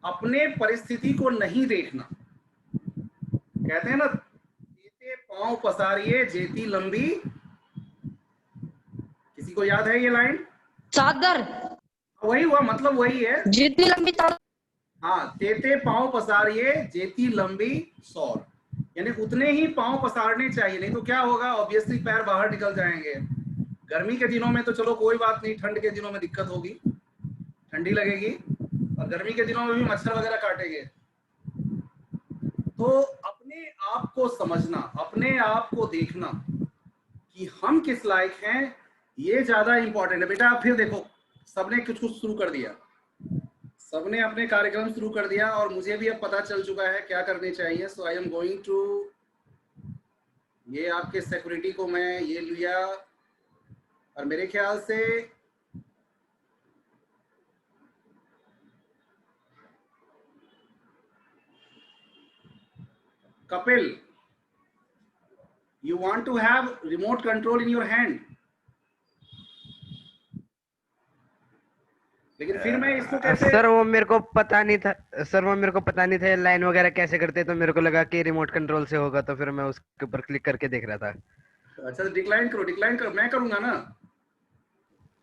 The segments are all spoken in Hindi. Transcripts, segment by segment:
अपने परिस्थिति को नहीं देखना। कहते हैं ना, जेते पांव पसारिए जेती लंबी, किसी को याद है ये लाइन? चादर। वही हुआ, मतलब वही है, जितनी लंबी चादर। हाँ, तेते पांव पसारिए जेती लंबी सौर, यानी उतने ही पांव पसारने चाहिए, नहीं तो क्या होगा, ऑब्वियसली पैर बाहर निकल जाएंगे। गर्मी के दिनों में तो चलो कोई बात नहीं, ठंड के दिनों में दिक्कत होगी, ठंडी लगेगी, और गर्मी के दिनों में भी मच्छर वगैरह काटेंगे। तो अपने आप को समझना, अपने आप को देखना कि हम किस लायक हैं, ये ज्यादा इंपॉर्टेंट है। बेटा आप फिर देखो, सबने कुछ कुछ शुरू कर दिया, सबने अपने कार्यक्रम शुरू कर दिया, और मुझे भी अब पता चल चुका है क्या करने चाहिए। सो आई एम गोइंग टू, ये आपके सिक्योरिटी को मैं ये लिया, और मेरे ख्याल से Kapil, you want to have remote control in your hand, लेकिन फिर मैं इसको कैसे? सर वो मेरे को पता नहीं था, सर वो मेरे को पता नहीं था लाइन वगैरह कैसे करते, तो मेरे को लगा कि रिमोट कंट्रोल से होगा, तो फिर मैं उसके ऊपर क्लिक करके देख रहा था। अच्छा, डिक्लाइन करो, डिक्लाइन करो, मैं करूंगा ना।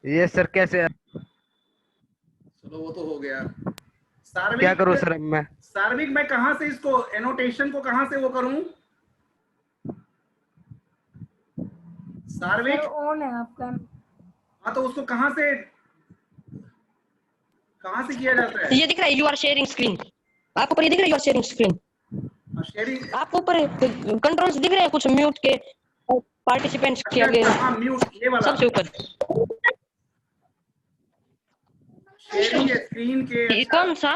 ये सर कैसे? चलो वो तो हो गया। सार्विक, क्या करूं सर मैं? सार्विक मैं कहां से इसको एनोटेशन को कहां से वो करूं? सार्विक ऑन है आपका। हाँ, तो उसको कहां से किया जाता है? ये दिख रहा है, यू आर शेयरिंग स्क्रीन, आपको ऊपर ये दिख रहा है, you are sharing screen. Sharing आपको ऊपर कंट्रोल्स दिख रहे हैं कुछ, म्यूट के, पार्टिसिपेंट्स के आगे, हाँ म्यूट, ये वाला सबसे ऊपर शेयरिंग स्क्रीन के। अच्छा। कौन सा?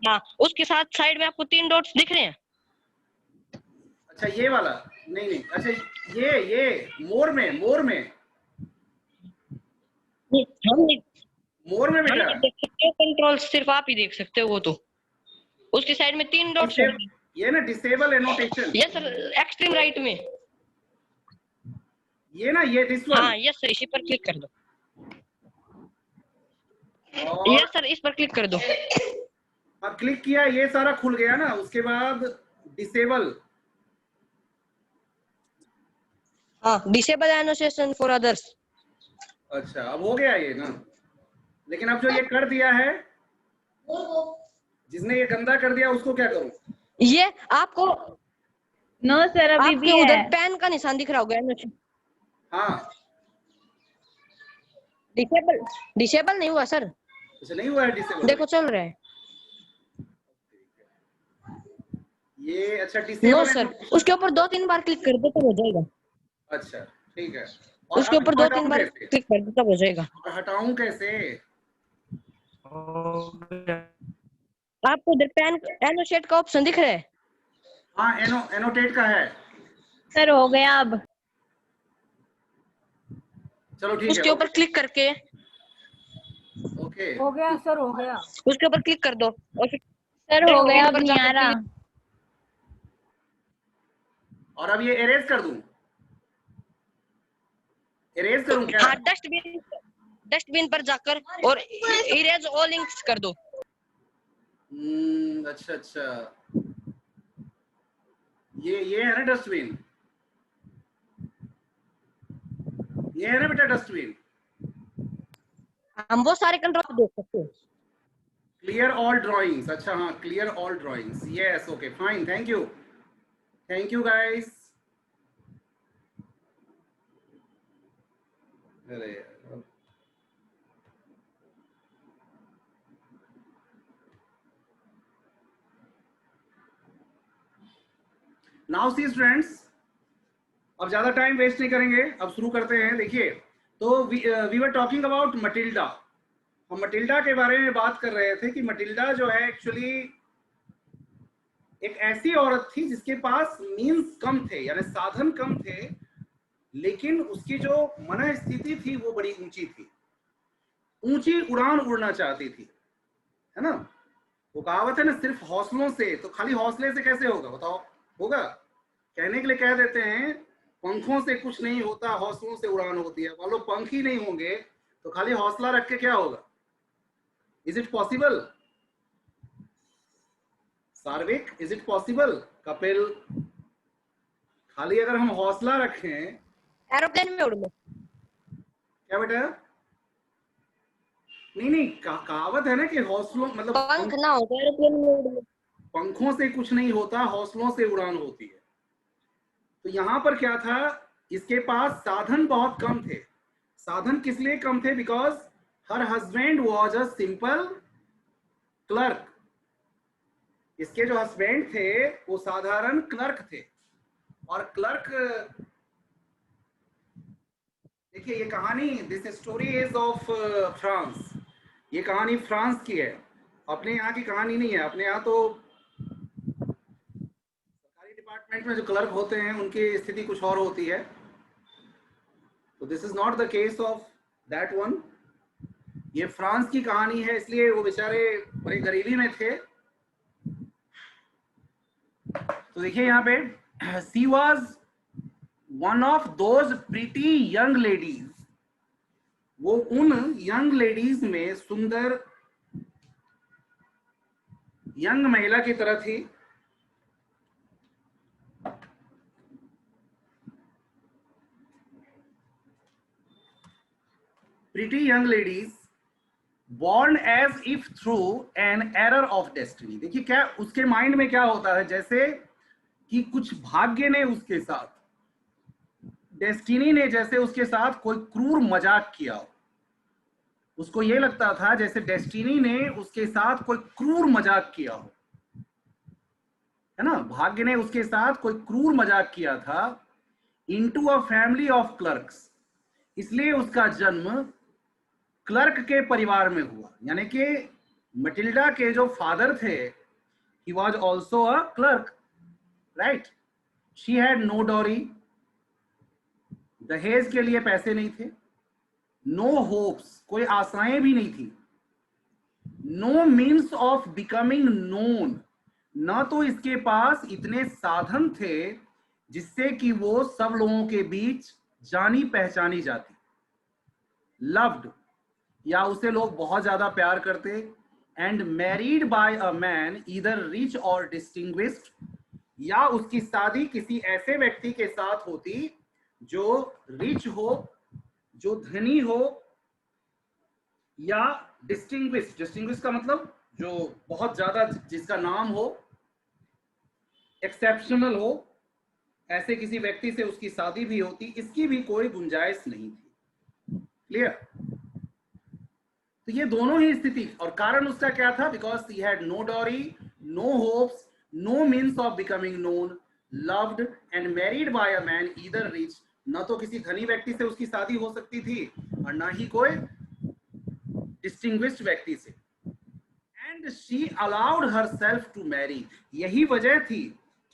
हाँ, उसके साथ साइड में आपको 3 डॉट्स दिख रहे हैं। अच्छा ये वाला, नहीं, अच्छा ये मोर में हम मोर में बेटा देख सकते हो, कंट्रोल सिर्फ आप ही देख सकते हो, वो तो उसकी साइड में 3 डॉट्स हैं। ये ना disable annotation, yes sir, extreme right में, ये ना, ये दिस वन। हाँ यस सर, इसी पर क्लिक कर दो। यस सर, इस पर क्लिक कर दो। अब क्लिक किया, ये सारा खुल गया ना, उसके बाद डिसेबल, हाँ, डिसेबल एनोटेशन फॉर अदर्स। अच्छा अब हो गया ये ना, लेकिन अब जो ये कर दिया है, जिसने ये गंदा कर दिया, उसको क्या करूं? ये आपको नो सर अभी भी है, उधर पेन का निशान दिख रहा होगा। हाँ, डिसेबल नहीं हुआ सर, अच्छा नहीं हुआ है डिसेबल, देखो चल रहा है ये। अच्छा डिसेबल नो सर, उसके ऊपर 2-3 बार क्लिक कर दो तो हो जाएगा। अच्छा ठीक है, उसके ऊपर 2-3 बार क्लिक कर दो तब हो जाएगा। हटाऊं कैसे? आपको उधर पेन एनोटेट का ऑप्शन दिख रहा है? हाँ, एनोटेट का है सर हो गया अब। चलो ठीक है, उसके ऊपर क्लिक करके, ओके हो गया सर, हो गया। उसके ऊपर क्लिक कर दो और फिर सर हो गया, अब नहीं आ रहा। और अब ये इरेज कर दूं, इरेज करूं क्या? हाँ, डस्टबिन पर जाकर और इरेज ऑल लिंक्स कर दो। अच्छा, ये है ना डस्टबिन, ये है ना बेटा डस्टबिन। हम वो सारे कंट्रोल देख सकते हैं। क्लियर ऑल ड्राइंग्स, अच्छा हाँ, clear all drawings, yes okay fine, thank you guys. अरे नाउ सी स्टूडेंट्स, अब ज्यादा टाइम वेस्ट नहीं करेंगे, अब शुरू करते हैं। देखिए, तो we were talking about Matilda. हम मटिल्डा के बारे में बात कर रहे थे कि मटिल्डा जो है एक्चुअली एक ऐसी औरत थी जिसके पास मीन्स कम थे, यानी साधन कम थे, लेकिन उसकी जो मन स्थिति थी वो बड़ी ऊंची थी, ऊंची उड़ान उड़ना चाहती थी, है ना। वो कहावत है ना, सिर्फ हौसलों से, तो खाली हौसले से कैसे होगा बताओ? होगा? कहने के लिए कह देते हैं पंखों से कुछ नहीं होता, हौसलों से उड़ान होती है। मान लो पंख ही नहीं होंगे तो खाली हौसला रख के क्या होगा? Is it possible? Sarvik, is it possible? Kapil, खाली अगर हम हौसला रखें। एरोप्लेन में उड़ लो। क्या बेटा? नहीं, कहावत है ना कि हौसलों मतलब पंख ना हो तो एरोप्लेन में उड़ लो। पंखों से कुछ नहीं होता, हौसलों से उड़ान होती है। तो यहाँ पर क्या था, इसके पास साधन बहुत कम थे। साधन किस लिए कम थे? Because her husband was a simple clerk. इसके जो हस्बैंड थे वो साधारण क्लर्क थे। और क्लर्क, देखिए ये कहानी, this story is of France. ये कहानी फ्रांस की है, अपने यहाँ की कहानी नहीं है। अपने यहाँ तो सरकारी डिपार्टमेंट में जो क्लर्क होते हैं उनकी स्थिति कुछ और होती है। तो this is not the case of that one. ये फ्रांस की कहानी है, इसलिए वो बेचारे बड़े गरीबी में थे। तो देखिए यहाँ पे, she was one of those pretty young ladies. वो उन यंग लेडीज में सुंदर यंग महिला की तरह थी। Pretty young ladies born as if through an error of destiny। देखिए क्या उसके माइंड में क्या होता है, जैसे कि कुछ भाग्य ने उसके साथ, डेस्टिनी ने जैसे उसके साथ कोई क्रूर मजाक किया हो। उसको ये लगता था जैसे डेस्टिनी ने उसके साथ कोई क्रूर मजाक किया हो, है ना। भाग्य ने उसके साथ कोई क्रूर मजाक किया था। Into a family of clerks, इसलिए उसका जन्म क्लर्क के परिवार में हुआ। यानी कि मटिल्डा के जो फादर थे, he was also a clerk, right. She had no dowry, दहेज के लिए पैसे नहीं थे। नो होप्स, कोई आशाएं भी नहीं थी। No means of becoming known, ना तो इसके पास इतने साधन थे जिससे कि वो सब लोगों के बीच जानी पहचानी जाती। लव्ड, या उसे लोग बहुत ज्यादा प्यार करते। And married by a man either rich और डिस्टिंग्विश्ड, या उसकी शादी किसी ऐसे व्यक्ति के साथ होती जो रिच हो, जो धनी हो, या डिस्टिंग्विश्ड। डिस्टिंग्विश्ड का मतलब जो बहुत ज्यादा, जिसका नाम हो, एक्सेप्शनल हो, ऐसे किसी व्यक्ति से उसकी शादी भी होती। इसकी भी कोई गुंजाइश नहीं थी। क्लियर? तो ये दोनों ही स्थिति, और कारण उसका क्या था? Because he had no dowry, no hopes, no means of becoming known, loved and married by a man either rich. न तो किसी धनी व्यक्ति से उसकी शादी हो सकती थी और ना ही कोई डिस्टिंग्विश्ड व्यक्ति से। And she allowed herself to marry, यही वजह थी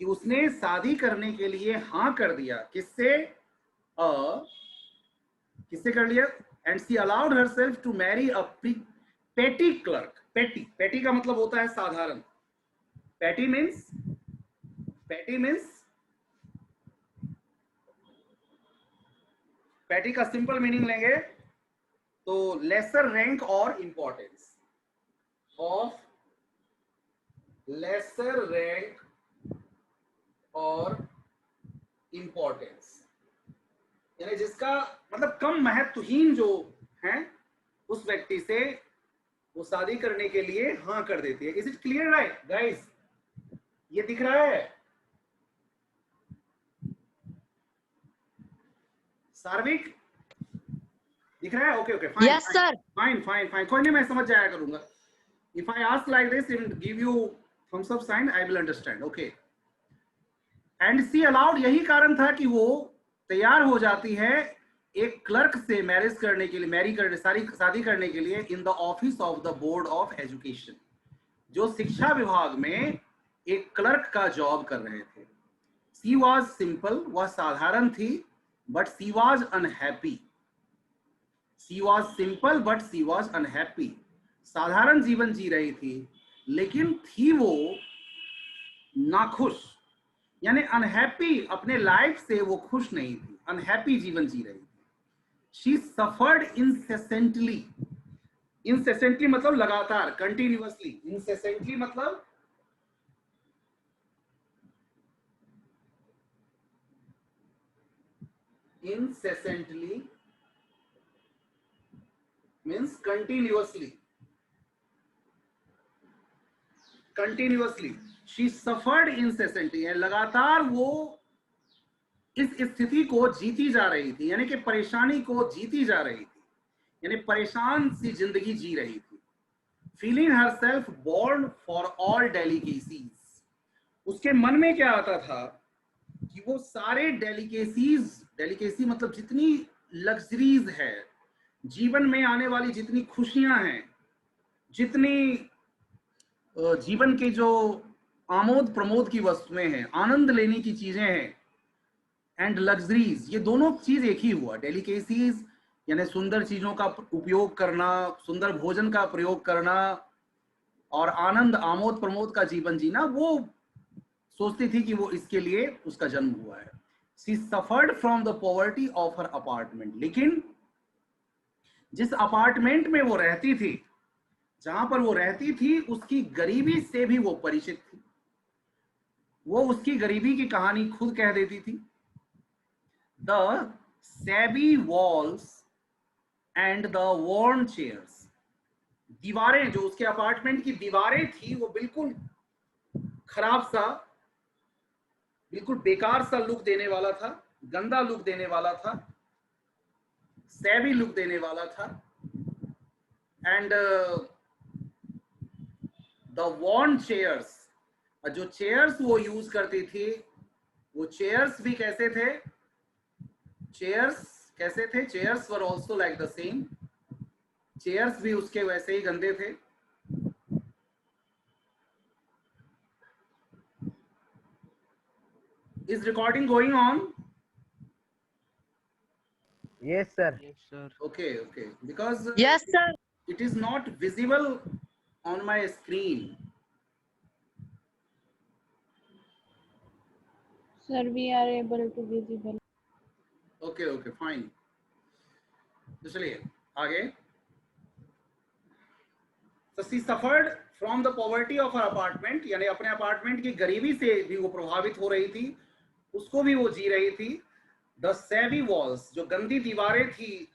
कि उसने शादी करने के लिए हाँ कर दिया। किससे? किससे कर लिया? And she allowed herself to marry a petty clerk। petty का मतलब होता है साधारण। petty का सिंपल मीनिंग लेंगे तो लेसर रैंक और इंपॉर्टेंस, ऑफ लेसर रैंक और इंपॉर्टेंस, यानी जिसका मतलब कम महत्वहीन जो है, उस व्यक्ति से वो शादी करने के लिए हाँ कर देती है। Is it clear right guys? ये दिख रहा है? सार्विक दिख रहा है? Okay okay fine. Yes sir. Fine fine fine, कोई नहीं, मैं समझ जाया करूंगा। If I ask like this and give you thumbs up sign, I will understand. Okay. And she allowed, यही कारण था कि वो तैयार हो जाती है एक क्लर्क से मैरिज करने के लिए, शादी करने के लिए, in the office of the board of education, जो शिक्षा विभाग में एक क्लर्क का जॉब कर रहे थे। सी वॉज सिंपल, वह साधारण थी, but she was unhappy. She was simple but she was unhappy, साधारण जीवन जी रही थी लेकिन थी वो नाखुश, यानी अनहैप्पी। अपने लाइफ से वो खुश नहीं थी, अनहैप्पी जीवन जी रही थी। शी सफर्ड इंसेसेंटली, इंसेसेंटली मतलब लगातार, कंटिन्यूअसली। इंसेसेंटली मतलब incessantly means continuously, continuously she suffered incessantly, लगातार वो इस स्थिति को जीती जा रही थी, यानी कि परेशानी को जीती जा रही थी, यानी परेशान सी जिंदगी जी रही थी। Feeling herself born for all delicacies, उसके मन में क्या आता था कि वो सारे डेलिकेसीज, डेलिकेसी मतलब जितनी लग्जरीज है, जीवन में आने वाली जितनी खुशियां हैं, जितनी जीवन के जो आमोद प्रमोद की वस्तुएं हैं, आनंद लेने की चीजें हैं, एंड लग्जरीज, ये दोनों चीज एक ही हुआ। डेलिकेसीज यानी सुंदर चीजों का उपयोग करना, सुंदर भोजन का प्रयोग करना, और आनंद आमोद प्रमोद का जीवन जीना, वो सोचती थी कि वो इसके लिए उसका जन्म हुआ है। She suffered from the poverty of her apartment, लेकिन जिस अपार्टमेंट में वो रहती थी, जहां पर वो रहती थी, उसकी गरीबी से भी वो परिचित थी। वो उसकी गरीबी की कहानी खुद कह देती थी। The shabby walls and the worn chairs, दीवारें, जो उसके अपार्टमेंट की दीवारें थी, वो बिल्कुल खराब सा, बिल्कुल बेकार सा लुक देने वाला था, गंदा लुक देने वाला था, सैबी लुक देने वाला था। एंड द वॉर्न चेयर्स, जो चेयर्स वो यूज करती थी, वो चेयर्स भी कैसे थे? चेयर्स कैसे थे? Chairs were also like the same, chairs भी उसके वैसे ही गंदे थे। Is recording going on? Yes sir. Yes, sir. Okay, okay. Because Yes, sir. it is not visible on my screen. Sir, we are able to visible. Okay, okay, fine. तो चलिए आगे। So she suffered from the poverty of her apartment, यानी अपने अपार्टमेंट की गरीबी से भी वो प्रभावित हो रही थी, उसको भी वो जी रही थी। द सैवी वॉल्स, जो गंदी दीवारें थी,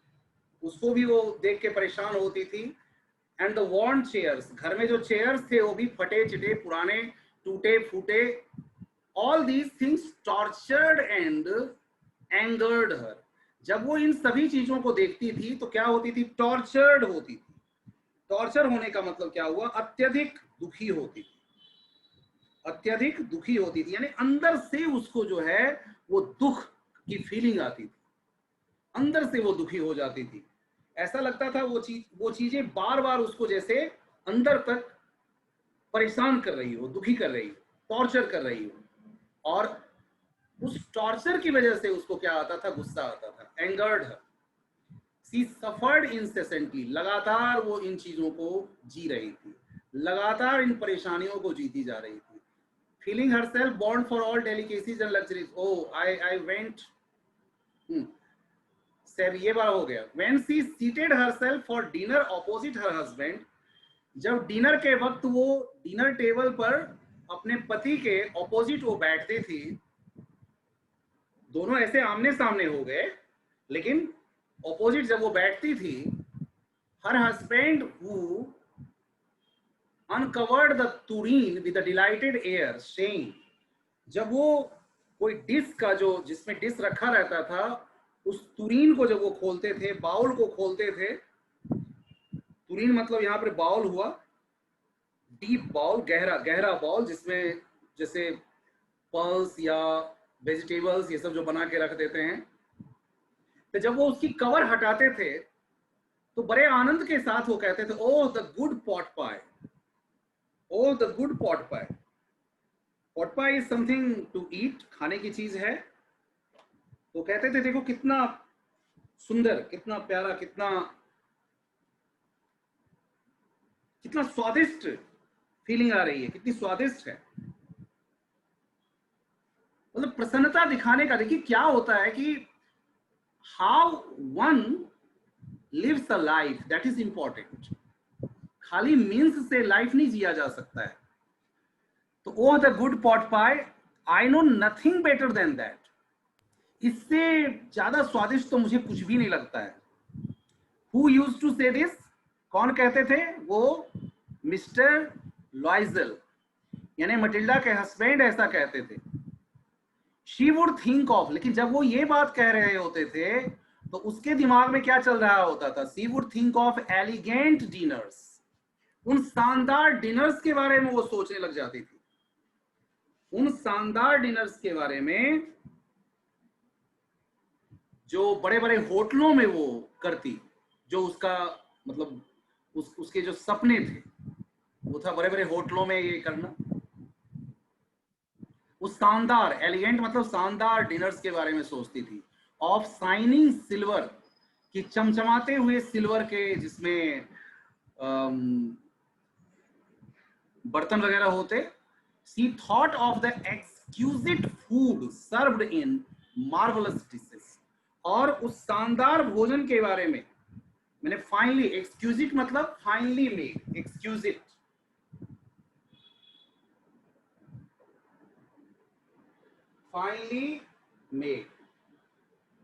उसको भी वो देख के परेशान होती थी। एंड द वॉर्न चेयर्स, घर में जो चेयर्स थे वो भी फटे चिटे, पुराने, टूटे फूटे। All these things tortured and angered her, जब वो इन सभी चीजों को देखती थी तो क्या होती थी? टॉर्चर्ड होती थी। टॉर्चर होने का मतलब क्या हुआ? अत्यधिक दुखी होती थी, अत्यधिक दुखी होती थी, यानी अंदर से उसको जो है वो दुख की फीलिंग आती थी, अंदर से वो दुखी हो जाती थी। ऐसा लगता था वो चीजें बार बार उसको जैसे अंदर तक परेशान कर रही हो, दुखी कर रही हो, टॉर्चर कर रही हो। और उस टॉर्चर की वजह से उसको क्या आता था? गुस्सा आता था। Angered her, she suffered incessantly, लगातार वो इन चीजों को जी रही थी, लगातार इन परेशानियों को जीती जा रही थी। Feeling herself born for all delicacies and luxuries. Oh, I went. Sir ये बार हो गया। When she seated herself for dinner opposite her husband, जब डिनर के वक्त वो डिनर टेबल पर अपने पति के ऑपोजिट वो बैठती थी, दोनों ऐसे आमने सामने हो गए, लेकिन ऑपोजिट जब वो बैठती थी, her husband who uncovered the tureen with a delighted air, saying, जब वो कोई डिश का जो जिसमें डिश रखा रहता था, उस तुरीन को जब वो खोलते थे, बाउल को खोलते थे, तुरीन मतलब यहाँ पर बाउल हुआ, डीप बाउल, गहरा गहरा बाउल, जिसमें जैसे पल्स या वेजिटेबल्स ये सब जो बना के रख देते हैं, तो जब वो उसकी कवर हटाते थे तो बड़े आनंद के साथ वो कहते थे, oh the good pot pie, oh the good pot pie. Pot pie is something to eat, खाने की चीज है। तो कहते थे देखो कितना सुंदर, कितना प्यारा, कितना कितना स्वादिष्ट फीलिंग आ रही है, कितनी स्वादिष्ट है। मतलब प्रसन्नता दिखाने का। देखिए क्या होता है कि how one lives a life, that is important. खाली मीन्स से लाइफ नहीं जिया जा सकता है। तो oh the good pot pie, I know nothing better than that, इससे ज्यादा स्वादिष्ट तो मुझे कुछ भी नहीं लगता है। हु यूज्ड टू से दिस, कौन कहते थे? वो मिस्टर लॉइजल, यानी मटिल्डा के हस्बैंड ऐसा कहते थे। शी वुड थिंक ऑफ, लेकिन जब वो ये बात कह रहे होते थे तो उसके दिमाग में क्या चल रहा होता था? She would think of elegant dinners, उन शानदार डिनर्स के बारे में वो सोचने लग जाती थी, उन शानदार डिनर्स के बारे में जो बड़े बड़े होटलों में वो करती, जो उसका मतलब उसके जो सपने थे वो था बड़े बड़े होटलों में ये करना। उस शानदार, एलिगेंट मतलब शानदार डिनर्स के बारे में सोचती थी। ऑफ शाइनिंग सिल्वर, कि चमचमाते हुए सिल्वर के, जिसमें बर्तन वगैरह होते। She thought of the exquisite food served in marvellous dishes, और उस शानदार भोजन के बारे में, मैंने फाइनली, एक्सक्यूजिट मतलब फाइनली मेड, एक्सक्यूजिट फाइनली मेड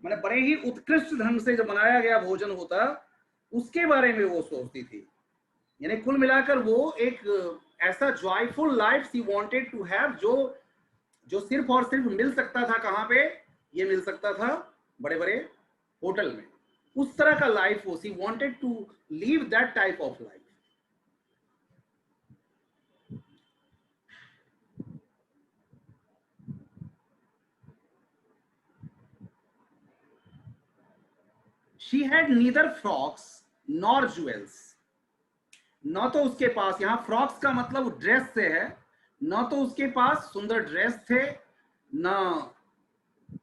मैंने बड़े ही उत्कृष्ट ढंग से जो बनाया गया भोजन होता उसके बारे में वो सोचती थी। यानी कुल मिलाकर वो एक ऐसा joyful life she wanted to have, जो सिर्फ और सिर्फ मिल सकता था कहाँ पे? ये मिल सकता था बड़े बड़े होटल में। उस तरह का लाइफ वो, she wanted to live that type of life. She had neither frocks nor jewels, न तो उसके पास, यहाँ फ्रॉक्स का मतलब ड्रेस से है, न तो उसके पास सुंदर ड्रेस थे, न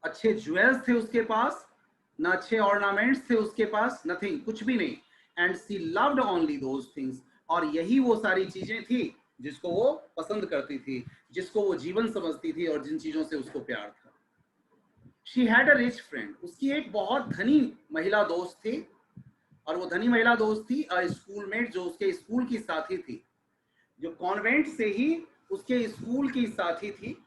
अच्छे ज्वेल्स थे उसके पास, न अच्छे ऑर्नामेंट्स थे उसके पास, नथिंग, कुछ भी नहीं। And she loved only those things, और यही वो सारी चीजें थी जिसको वो पसंद करती थी, जिसको वो जीवन समझती थी, और जिन चीजों से उसको प्यार था। She had a rich friend, उसकी एक बहुत धनी महिला दोस्त थी, और वो धनी महिला दोस्त थी अ स्कूलमेट, जो उसके स्कूल की साथी थी, जो कॉन्वेंट से ही उसके स्कूल की साथी थी।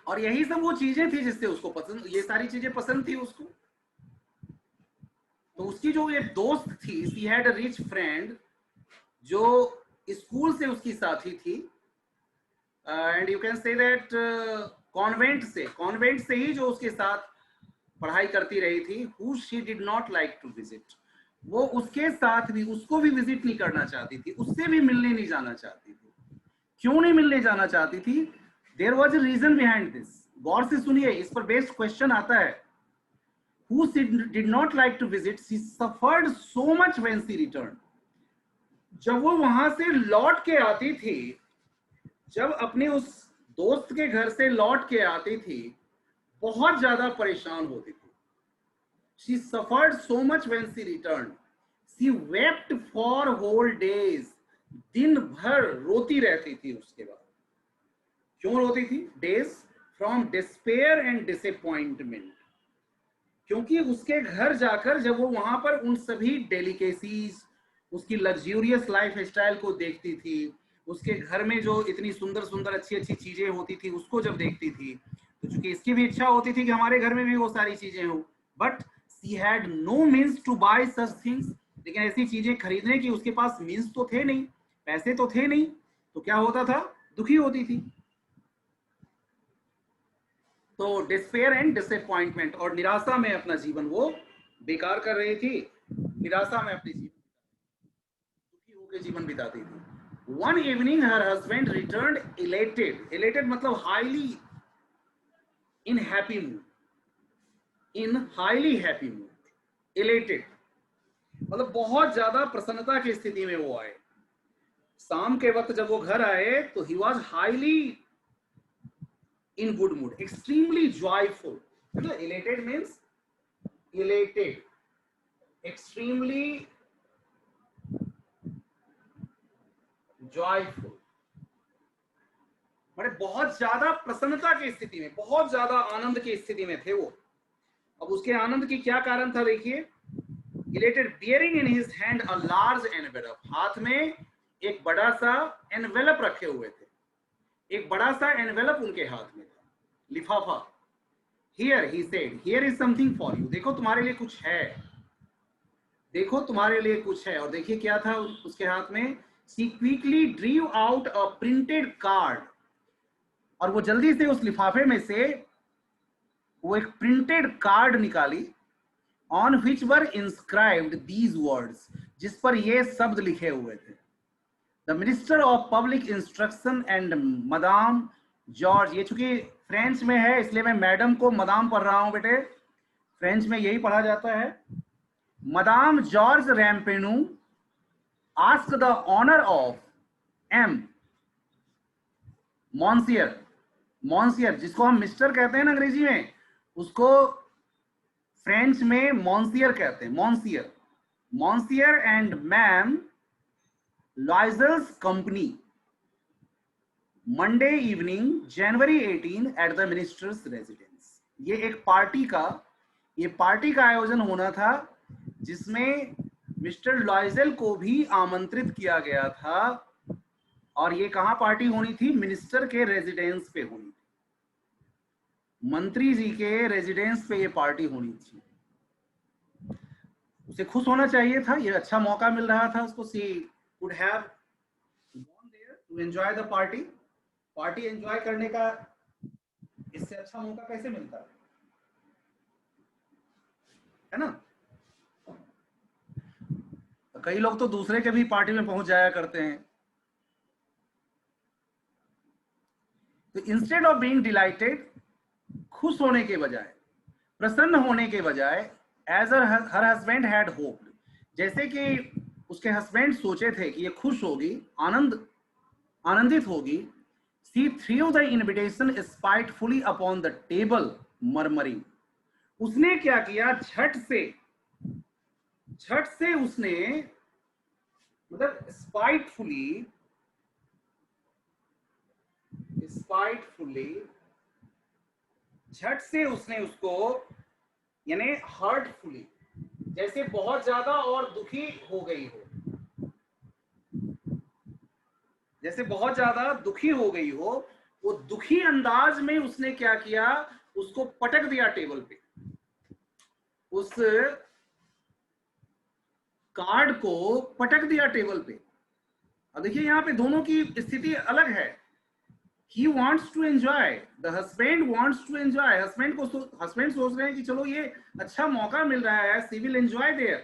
और यही सब वो चीजें थी जिससे उसको पसंद, ये सारी चीजें पसंद थी उसको। तो उसकी जो एक दोस्त थी, she had a rich friend, जो स्कूल से उसकी साथी थी, and you can say that convent से ही जो उसके साथ पढ़ाई करती रही थी, who she did not like to visit, वो उसके साथ भी, उसको भी विजिट नहीं करना चाहती थी, उससे भी मिलने नहीं जाना चाहती थी। क्यों नहीं मिलने जाना चाहती थी? There was a reason behind this. गौर से सुनिए, इस पर बेस्ड क्वेश्चन आता है। Who did not like to visit, she suffered so much when she returned. जब वो वहां से लौट के आती थी, जब अपने उस दोस्त के घर से लौट के आती थी, बहुत ज्यादा परेशान होती थी। She suffered so much when she returned. She wept for whole days. दिन भर रोती रहती थी उसके बाद। क्यों रोती थी? Days from despair and disappointment. क्योंकि उसके घर जाकर जब वो वहां पर उन सभी डेलिकेसीज, उसकी लग्जूरियस लाइफ स्टाइल को देखती थी, उसके घर में जो इतनी सुंदर सुंदर अच्छी अच्छी चीजें होती थी उसको जब देखती थी, तो चूंकि इसकी भी इच्छा होती थी कि हमारे घर में भी वो सारी चीजें हो, but she had no means to buy such things. लेकिन ऐसी चीजें खरीदने की उसके पास मीन्स तो थे नहीं, पैसे तो थे नहीं, तो क्या होता था? दुखी होती थी। तो डिस्पेयर एंड डिसअपॉइंटमेंट, और निराशा में अपना जीवन वो बेकार कर रही थी, निराशा में अपनी जीवन दुखी होकर जीवन बिताती थी। One evening her husband returned elated, elated मतलब highly in happy mood, in highly happy mood, elated मतलब बहुत ज्यादा प्रसन्नता की स्थिति में वो आए। शाम के वक्त जब वो घर आए तो ही was highly in good mood, extremely joyful. मतलब elated means elated, extremely joyful, मतलब बहुत ज्यादा प्रसन्नता की स्थिति में, बहुत ज्यादा आनंद की स्थिति में थे वो। अब उसके आनंद की क्या कारण था देखिए। elated bearing in his hand a large envelope, हाथ में एक बड़ा सा एनवेलप रखे हुए थे, एक बड़ा सा एनवेलप उनके हाथ में था, लिफाफा। Here he said, here is something for you, देखो तुम्हारे लिए कुछ है, देखो तुम्हारे लिए कुछ है। और देखिए क्या था उसके हाथ में। She quickly drew out a printed card, और वो जल्दी से उस लिफाफे में से वो एक प्रिंटेड कार्ड निकाली। On which were inscribed these words, जिस पर ये शब्द लिखे हुए थे। The Minister of Public Instruction and Madame George, ये चूंकि फ्रेंच में है इसलिए मैं मैडम को मदाम पढ़ रहा हूं बेटे, फ्रेंच में यही पढ़ा जाता है। Madame George Ramponneau ask the honour of M monsieur, monsieur जिसको हम मिस्टर कहते हैं ना अंग्रेजी में, उसको फ्रेंच में मॉन्सियर कहते हैं, monsieur. Monsieur and ma'am Loisel's company Monday evening January 18 at the minister's residence. ये एक पार्टी का आयोजन होना था जिसमें मिस्टर लॉयजल को भी आमंत्रित किया गया था, और ये कहां पार्टी होनी थी? मिनिस्टर के रेजिडेंस पे होनी थी, मंत्री जी के रेजिडेंस पे ये पार्टी होनी थी। उसे खुश होना चाहिए था, ये अच्छा मौका मिल रहा था उसको। She would have gone there to enjoy the party, party enjoy करने का इससे अच्छा मौका कैसे मिलता है ना। तो कई लोग तो दूसरे के भी पार्टी में पहुंच जाया करते हैं। तो इंस्टेड ऑफ बीइंग डिलाइटेड, खुश होने के बजाय, प्रसन्न होने के बजाय, as her husband had hoped, जैसे कि उसके हस्बैंड सोचे थे कि ये खुश होगी, आनंदित होगी। She threw the invitation spitefully upon the table, murmuring. उसने क्या किया? झट से उसने, मतलब spitefully, झट से उसने उसको, यानी hurtfully, जैसे बहुत ज्यादा और दुखी हो गई हो, जैसे बहुत ज्यादा दुखी हो गई हो, वो दुखी अंदाज में उसने क्या किया? उसको पटक दिया टेबल पे, उस कार्ड को पटक दिया टेबल पे। अब देखिए यहाँ पे दोनों की स्थिति अलग है। He wants to enjoy, the husband wants to enjoy, husband सोच रहे हैं कि चलो ये अच्छा मौका मिल रहा है, she will enjoy there।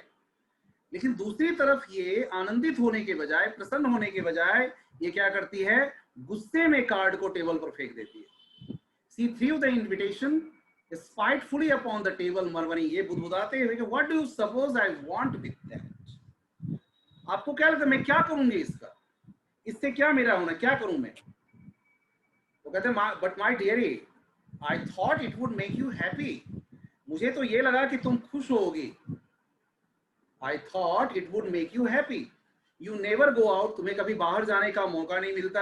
लेकिन दूसरी तरफ ये आनंदित होने के बजाय, प्रसन्न होने के बजाय, ये क्या करती है? गुस्से में कार्ड को टेबल पर फेंक देती है। She threw the invitation spitefully upon the table, murmuring, ये बुदबुदाते हुए कि what do you suppose I want with that? आपको क्या लगता है मैं क्या करूंगी इसका? इससे क्या मेरा होना, क्या करूं मैं? वो कहते हैं but my dearie, I thought it would make you happy। मुझे तो ये लगा कि तुम खुश होगी। I thought it would make you happy। You never go out, तुम्हें कभी बाहर जाने का मौका नहीं मिलता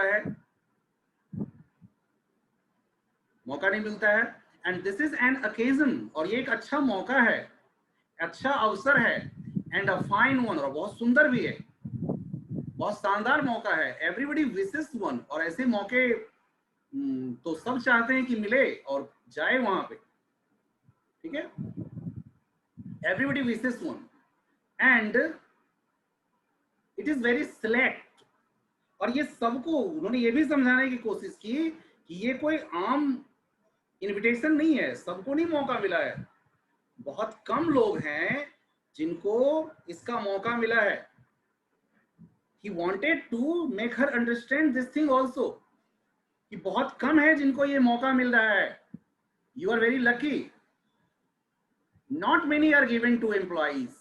है, and this is an occasion, और ये एक अच्छा मौका है, अच्छा अवसर है, and a fine one, और बहुत सुंदर भी है, बहुत शानदार मौका है। Everybody wishes one, और ऐसे मौके तो सब चाहते हैं कि मिले और जाए वहां पे, ठीक है। Everybody wishes one, and it is very select, और ये सबको उन्होंने ये भी समझाने की कोशिश की कि ये कोई आम इनविटेशन नहीं है, सबको नहीं मौका मिला है, बहुत कम लोग हैं जिनको इसका मौका मिला है। He wanted to make her understand this thing also, कि बहुत कम है जिनको ये मौका मिल रहा है। You are very lucky, not many are given to employees,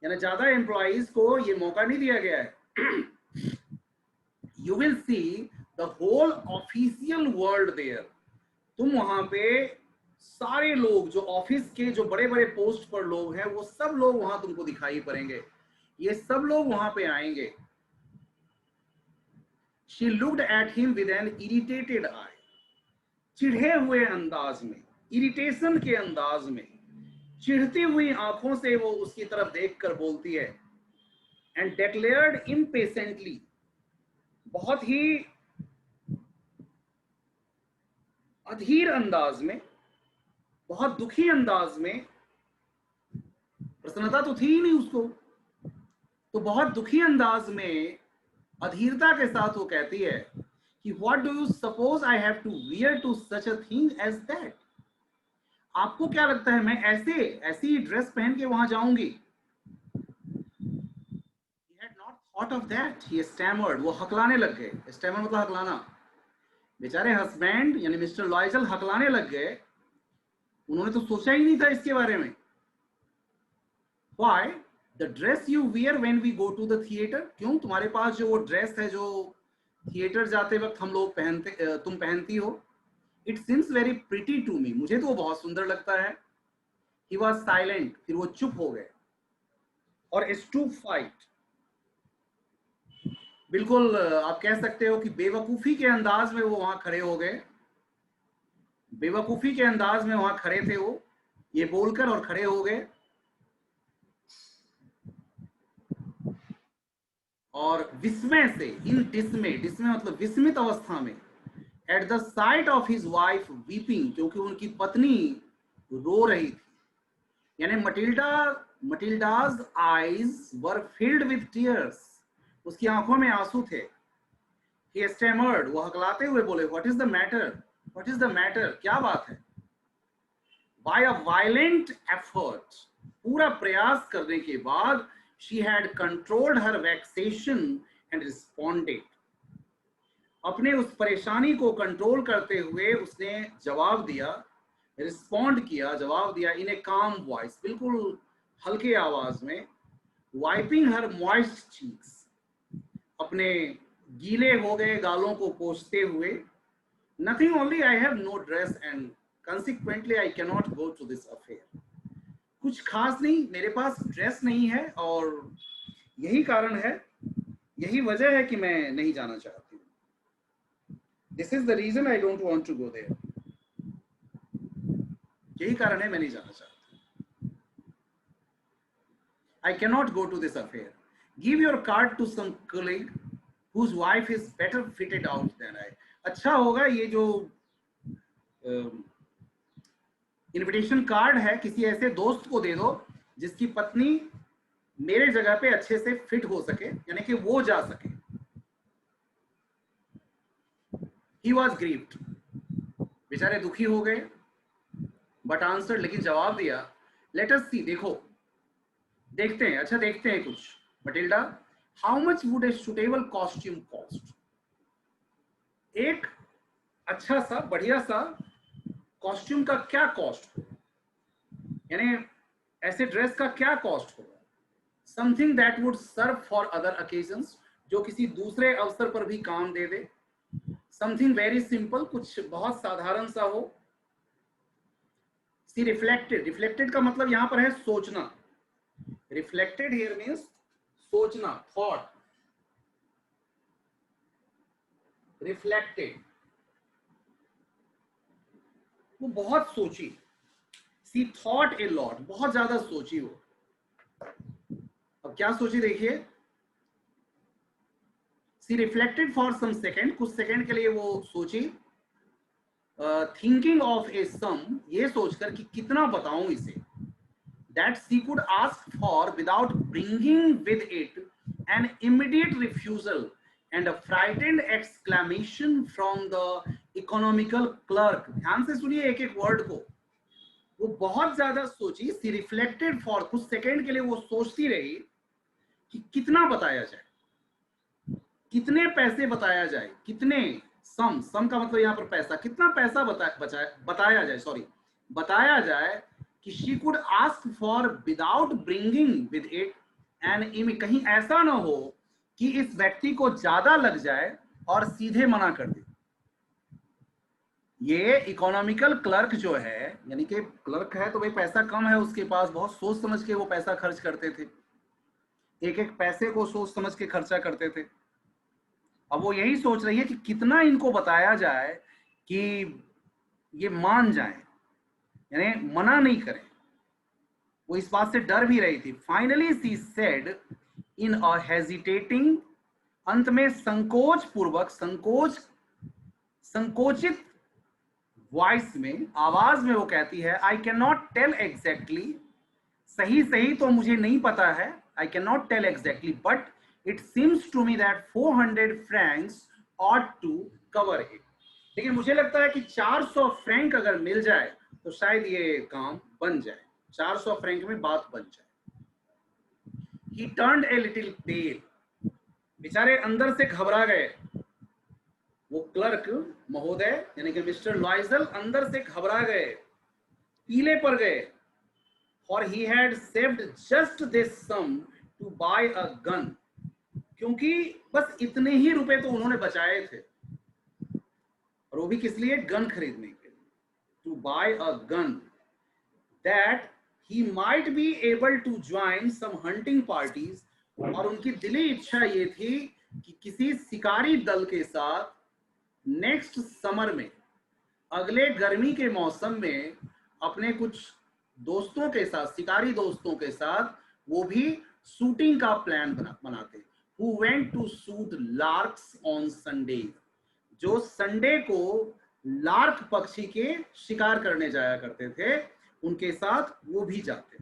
यानी ज्यादा एम्प्लॉइज को ये मौका नहीं दिया गया है। You will see the whole official world there. तुम वहां पे सारे लोग जो ऑफिस के जो बड़े बड़े पोस्ट पर लोग हैं वो सब लोग वहां तुमको दिखाई पड़ेंगे, ये सब लोग वहां पे आएंगे। She looked at him with an irritated eye. चिढ़े हुए अंदाज में, इरिटेशन के अंदाज में, चिढ़ती हुई आंखों से वो उसकी तरफ देखकर बोलती है। And declared impatiently, बहुत ही अधीर अंदाज में, बहुत दुखी अंदाज में, प्रसन्नता तो थी ही नहीं उसको, तो बहुत दुखी अंदाज में अधीरता के साथ वो कहती है कि what do you suppose I have to wear to such a thing as that. आपको क्या लगता है मैं ऐसी ड्रेस पहन के वहां जाऊंगी? He had not thought of that. He stammered. वो हकलाने लग गए। स्टैमर मतलब हकलाना। बेचारे हस्बैंड यानी मिस्टर लॉयजल हकलाने लग गए। उन्होंने तो सोचा ही नहीं था इसके बारे में। Why? The dress you wear when we go to the theater. क्यों? तुम्हारे पास जो वो ड्रेस है जो थिएटर जाते वक्त हम लोग तुम पहनती हो। It seems very pretty to me. मुझे तो वो बहुत सुंदर लगता है। He was silent. फिर वो चुप हो गए और stupefied, बिल्कुल आप कह सकते हो कि बेवकूफी के अंदाज में वो वहां खड़े हो गए। बेवकूफी के अंदाज में वहां खड़े थे वो, ये बोलकर और खड़े हो गए। और विस्मय से, इन डिस्मे मतलब विस्मित अवस्था में, at the sight of his wife weeping, क्योंकि उनकी पत्नी रो रही थी। यानी Mathilde's eyes were filled with tears, उसकी आंखों में आंसू थे। He stammered, वो हकलाते हुए बोले, what is the matter, what is the matter, क्या बात है? By a violent effort, पूरा प्रयास करने के बाद, she had controlled her vexation and responded. अपने उस परेशानी को कंट्रोल करते हुए उसने जवाब दिया, रिस्पॉन्ड किया, जवाब दिया इन ए काम वॉइस, बिल्कुल हल्के आवाज में, वाइपिंग हर मॉइस्ट चीक्स, अपने गीले हो गए गालों को पोंछते हुए। Nothing, only I have no dress and consequently I cannot go to this affair. कुछ खास नहीं, मेरे पास ड्रेस नहीं है और यही कारण है, यही वजह है कि मैं नहीं जाना चाहती हूँ। This is the reason I don't want to go there. यही कारण है मैं नहीं जाना चाहती। I cannot go to this affair. Give your card to some colleague whose wife is better fitted out than I. अच्छा होगा ये जो इनविटेशन कार्ड है किसी ऐसे दोस्त को दे दो जिसकी पत्नी मेरे जगह पे अच्छे से फिट हो सके, यानी कि वो जा सके। He was grieved, बेचारे दुखी हो गए, बट आंसर, लेकिन जवाब दिया, लेट अस सी, देखो, देखते हैं, अच्छा देखते हैं कुछ। Matilda, how much would a suitable costume cost? एक अच्छा सा बढ़िया सा कॉस्ट्यूम का क्या कॉस्ट हो, यानी ऐसे ड्रेस का क्या कॉस्ट हो? Something that would serve for other occasions, जो किसी दूसरे अवसर पर भी काम दे दे। समथिंग वेरी सिंपल, कुछ बहुत साधारण सा हो। सी रिफ्लेक्टेड, रिफ्लेक्टेड का मतलब यहां पर है सोचना। रिफ्लेक्टेड हियर मींस सोचना, थॉट। रिफ्लेक्टेड, वो बहुत सोची। सी थॉट ए लॉट, बहुत ज्यादा सोची वो। अब क्या सोची देखिए। सी रिफ्लेक्टेड फॉर सम सेकेंड, कुछ सेकेंड के लिए वो सोची। थिंकिंग ऑफ ए सम, ये सोचकर कि कितना बताऊं इसे। That she could ask for without bringing with it an immediate refusal and a frightened exclamation from the economical clerk. ध्यान से सुनिए एक एक वर्ड को। वो बहुत ज्यादा सोची, सी रिफ्लेक्टेड फॉर, कुछ सेकेंड के लिए वो सोचती रही कि कितना बताया जाए, कितने पैसे बताया जाए, कितने, सम का मतलब यहाँ पर पैसा, कितना पैसा बताया जाए, सॉरी, बताया जाए कि she could ask for without bringing with it an कहीं ऐसा ना हो कि इस व्यक्ति को ज्यादा लग जाए और सीधे मना कर दे। ये इकोनॉमिकल क्लर्क जो है, यानी कि क्लर्क है तो भाई पैसा कम है उसके पास, बहुत सोच समझ के वो पैसा खर्च करते थे, एक एक पैसे को सोच समझ के खर्चा करते थे। अब वो यही सोच रही है कि कितना इनको बताया जाए कि ये मान जाए, यानी मना नहीं करें। वो इस बात से डर भी रही थी। Finally she said in a hesitating, अंत में संकोच पूर्वक, संकोचित वॉइस में, आवाज में वो कहती है, I can not tell exactly, सही तो मुझे नहीं पता है, I can not tell exactly, but it seems to me that 400 francs ought to cover it। लेकिन मुझे लगता है कि 400 फ्रैंक अगर मिल जाए तो शायद ये काम बन जाए, 400 फ्रैंक में बात बन जाए। He turned a little pale, बेचारे अंदर से घबरा गए। वो क्लर्क महोदय यानी कि मिस्टर लॉयजल अंदर से घबरा गए, पीले पड़ गए। For he had saved just this sum to buy a gun, क्योंकि बस इतने ही रुपए तो उन्होंने बचाए थे, और वो भी किस लिए? गन खरीदने के लिए। To buy a gun that he might be able to join some hunting parties, और उनकी दिली इच्छा ये थी कि किसी शिकारी दल के साथ नेक्स्ट समर में, अगले गर्मी के मौसम में, अपने कुछ दोस्तों के साथ, शिकारी दोस्तों के साथ वो भी शूटिंग का प्लान बनाते। Who went to shoot larks on Sundays, जो संडे को लार्क पक्षी के शिकार करने जाया करते थे, उनके साथ वो भी जाते।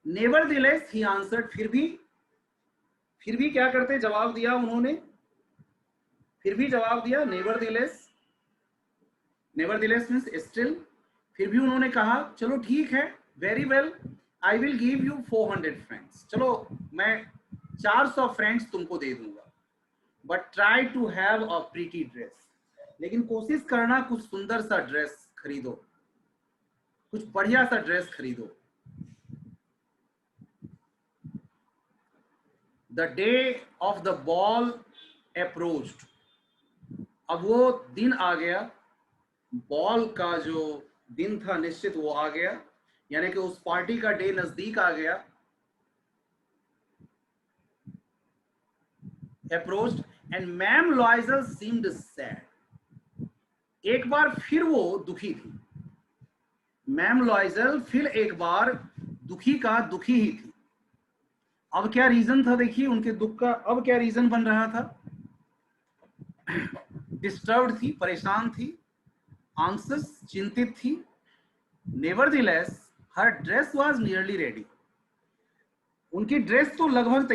Nevertheless he answered, फिर भी क्या करते? जवाब दिया उन्होंने, फिर भी जवाब दिया। नेवरदिलेस मींस स्टिल, फिर भी उन्होंने कहा चलो ठीक है, very well, I will give you 400 francs, चलो मैं 400 फ्रैंक्स तुमको दे दूंगा, but try to have a pretty dress, लेकिन कोशिश करना कुछ सुंदर सा ड्रेस खरीदो, कुछ बढ़िया सा ड्रेस खरीदो। The day of the ball approached, अब वो दिन आ गया, बॉल का जो दिन था निश्चित वो आ गया, यानी कि उस पार्टी का डे नजदीक आ गया। Approached and ma'am लॉयजल seemed sad, एक बार फिर वो दुखी थी। मैम लॉयजल फिर एक बार दुखी ही थी। अब क्या रीजन था? देखिए उनके दुख का अब क्या रीजन बन रहा था। डिस्टर्ब्ड थी, परेशान थी, anxious, चिंतित थी। Nevertheless, her dress was nearly ready, उनकी ड्रेस तो लगभग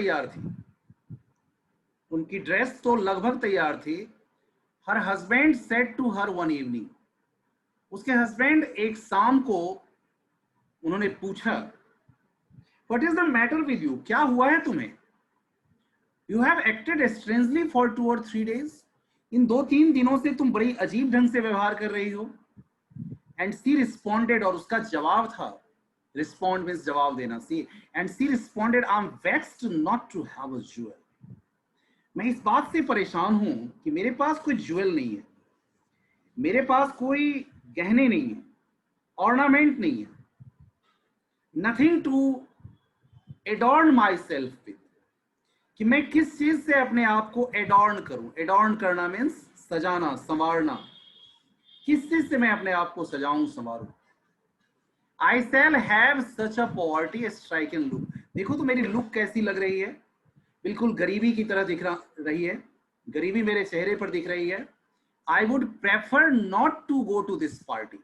तैयार थी। Her husband said to her one evening, उसके हस्बैंड एक शाम को उन्होंने पूछा, What is the matter with you? क्या हुआ है तुम्हें? You have acted strangely for 2 or 3 days, इन 2-3 दिनों से तुम बड़ी अजीब ढंग से व्यवहार कर रही हो। एंड सी रिस्पॉन्डेड, और उसका जवाब था, रिस्पॉन्ड मींस जवाब देना, she, and she responded, I am vexed not to have a jewel, मैं इस बात से परेशान हूं कि मेरे पास कोई ज्वेल नहीं है, मेरे पास कोई गहने नहीं है, ऑर्नामेंट नहीं है, nothing to adorn myself with, कि मैं किस चीज से अपने आप को एडॉर्न करूं। एडॉर्न करना मीन्स सजाना, संवारना, किस चीज से मैं अपने आप को सजाऊं, संवारूं। I shall have such a poverty striking look, देखो तो मेरी लुक कैसी लग रही है, बिल्कुल गरीबी की तरह दिख रही है, गरीबी मेरे चेहरे पर दिख रही है। I would prefer not to go to this party,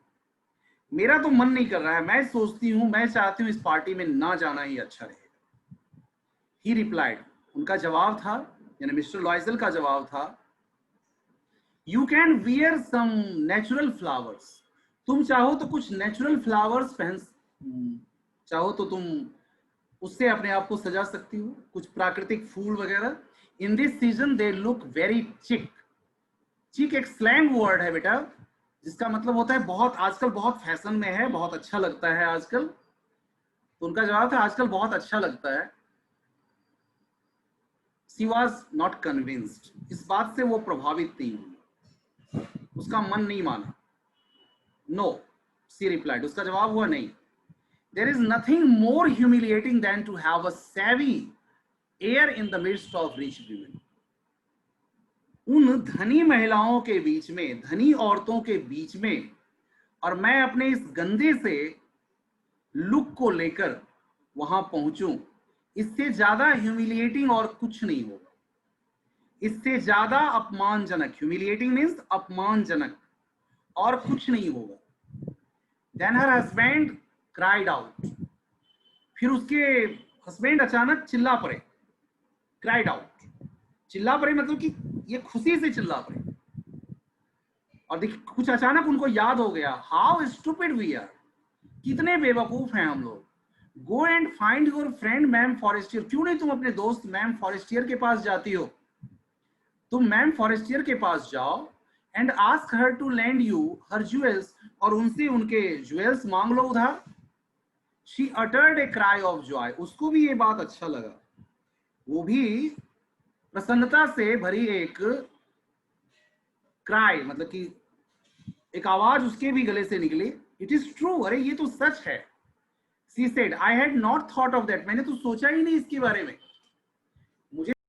मेरा तो मन नहीं कर रहा है, मैं सोचती हूँ, मैं चाहती हूँ इस पार्टी में ना जाना ही अच्छा रहेगा। ही रिप्लाइड, उनका जवाब था, यानी मिस्टर लॉयजल का जवाब था, you can wear some natural flowers, तुम चाहो तो कुछ नेचुरल फ्लावर्स चाहो तो तुम उससे अपने आप को सजा सकती हो, कुछ प्राकृतिक फूल वगैरह। In this season they look very चिक, चिक एक स्लैंग वर्ड है बेटा, जिसका मतलब होता है बहुत, आजकल बहुत फैशन में है, बहुत अच्छा लगता है आजकल। तो उनका जवाब था आजकल बहुत अच्छा लगता है। शी वॉज नॉट कन्विंस्ड, इस बात से वो प्रभावित नहीं हुई, उसका मन नहीं माना। नो, शी रिप्लाइड, उसका जवाब हुआ नहीं। There is nothing more humiliating than to have a savvy air in the midst of rich women. उन धनी महिलाओं के बीच में, धनी औरतों के बीच में, और मैं अपने इस गंदे से लुक को लेकर वहां पहुंचूं, इससे ज्यादा ह्यूमिलिएटिंग और कुछ नहीं होगा, इससे ज्यादा अपमानजनक, ह्यूमिलिएटिंग मीन्स अपमानजनक, और कुछ नहीं होगा। Then her husband cried out, फिर उसके हस्बैंड अचानक चिल्ला पड़े। क्राइड आउट, चिल्ला पड़े मतलब कि ये खुशी से चिल्ला पड़े। और देखिए कुछ अचानक उनको याद हो गया, हाउ स्टूपिड वी आर, कितने बेवकूफ हैं हम लोग। Go and find your friend ma'am Forestier, क्यों नहीं तुम अपने दोस्त मैम फॉरेस्टियर के पास जाती हो, तुम मैम फॉरेस्टियर के पास जाओ, and ask her to lend you her jewels, और उनसे उनके ज्वेल्स मांग लो उधार। She uttered a cry of joy, उसको भी ये बात अच्छा लगा, वो भी प्रसन्नता से भरी एक क्राई, मतलब कि एक आवाज उसके भी गले से निकली, इट इज ट्रू, अरे ये तो सच है। She said, I had not thought of that, मैंने तो सोचा ही नहीं इसके बारे में।